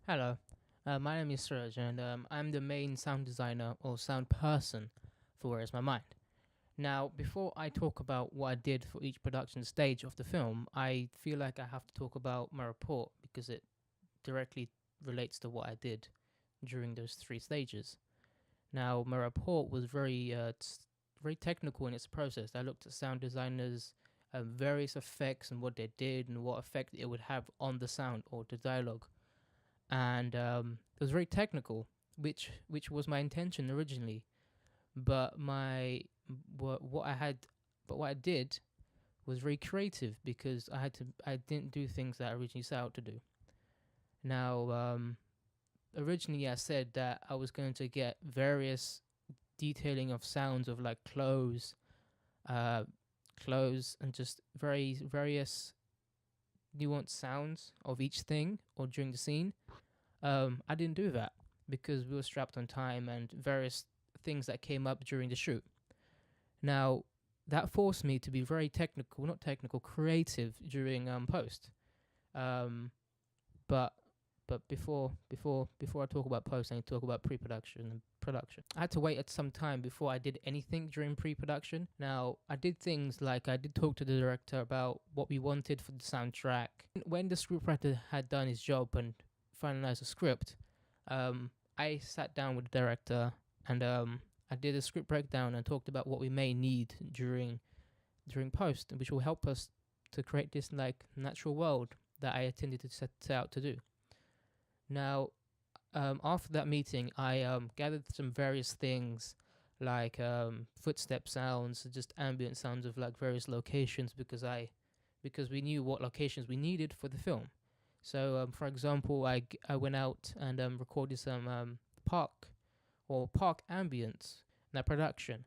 Hello, my name is Suraj, and I'm the main sound designer or sound person for Where's My Mind. Now, before I talk about what I did for each production stage of the film, I feel like I have to talk about my report because it directly relates to what I did during those three stages. Now, my report was very technical in its process. I looked at sound designers' various effects and what they did and what effect it would have on the sound or the dialogue, and it was very technical, which was my intention originally. But my what I had, but what I did was very creative because I didn't do things that I originally set out to do. Now, originally I said that I was going to get various detailing of sounds of like uh, close, and just very various nuanced sounds of each thing or during the scene. I didn't do that because we were strapped on time and various things that came up during the shoot. Now, that forced me to be very technical, not technical, creative during post. Um, but before I talk about post, I need to talk about pre-production and production. I had to wait at some time before I did anything during pre-production. Now, I did things like I did talk to the director about what we wanted for the soundtrack. When the scriptwriter had done his job and finalized the script, I sat down with the director and I did a script breakdown and talked about what we may need during post, which will help us to create this like natural world that I intended to set out to do. Now, after that meeting, I gathered some various things like footstep sounds, just ambient sounds of like various locations because we knew what locations we needed for the film. So, for example, I went out and recorded some park or park ambience. Now, production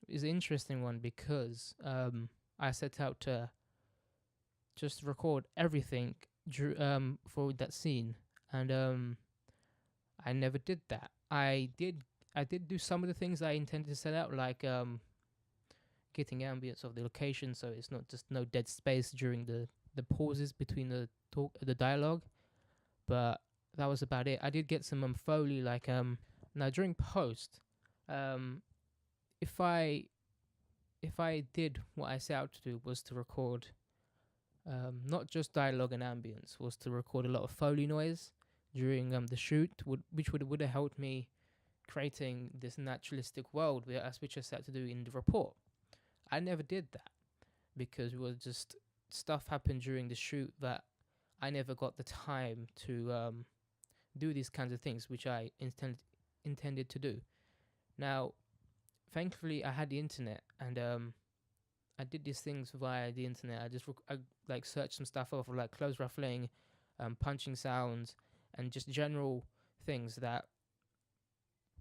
is an interesting one because I set out to just record everything for that scene, and I never did that. I did do some of the things I intended to set out, like getting ambience of the location, so it's not just no dead space during the pauses between the dialogue. But that was about it. I did get some foley, like now during post, um if I did what I set out to do was to record not just dialogue and ambience, was to record a lot of foley noise during the shoot, which would have helped me creating this naturalistic world which I set to do in the report. I never did that because it was just stuff happened during the shoot that I never got the time to do these kinds of things, which I intended to do. Now, thankfully, I had the internet, and I did these things via the internet. I like searched some stuff off, like clothes ruffling, punching sounds, and just general things that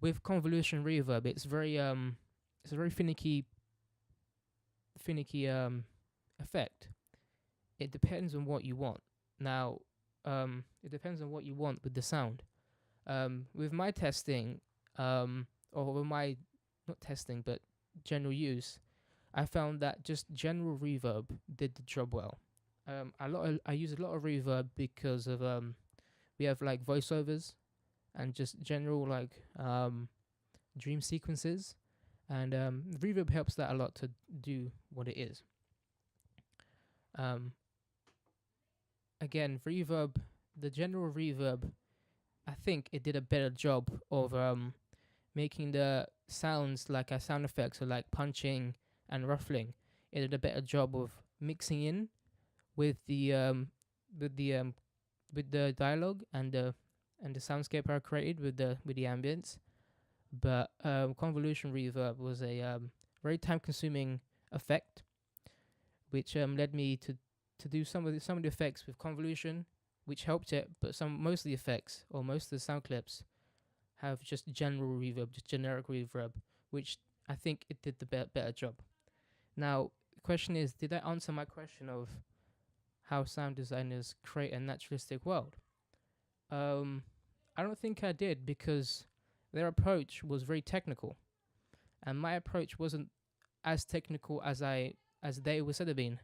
with convolution reverb, it's a very finicky effect. It depends on what you want. Now, it depends on what you want with the sound. With my testing, or with my not testing but general use, I found that just general reverb did the job well. I use a lot of reverb because of we have like voiceovers and just general like dream sequences, and reverb helps that a lot to do what it is. Um, Again, reverb, the general reverb, I think it did a better job of making the sounds like sound effects, or like punching and ruffling. It did a better job of mixing in with the with the um with the dialogue and the soundscape I created with the ambience. But convolution reverb was a very time consuming effect, which led me to do some of the effects with convolution, which helped it. But most of the effects or most of the sound clips have just general reverb, just generic reverb, which I think it did the better job. Now, the question is, did I answer my question of how sound designers create a naturalistic world? Um, I don't think I did because their approach was very technical, and my approach wasn't as technical as they would said have been.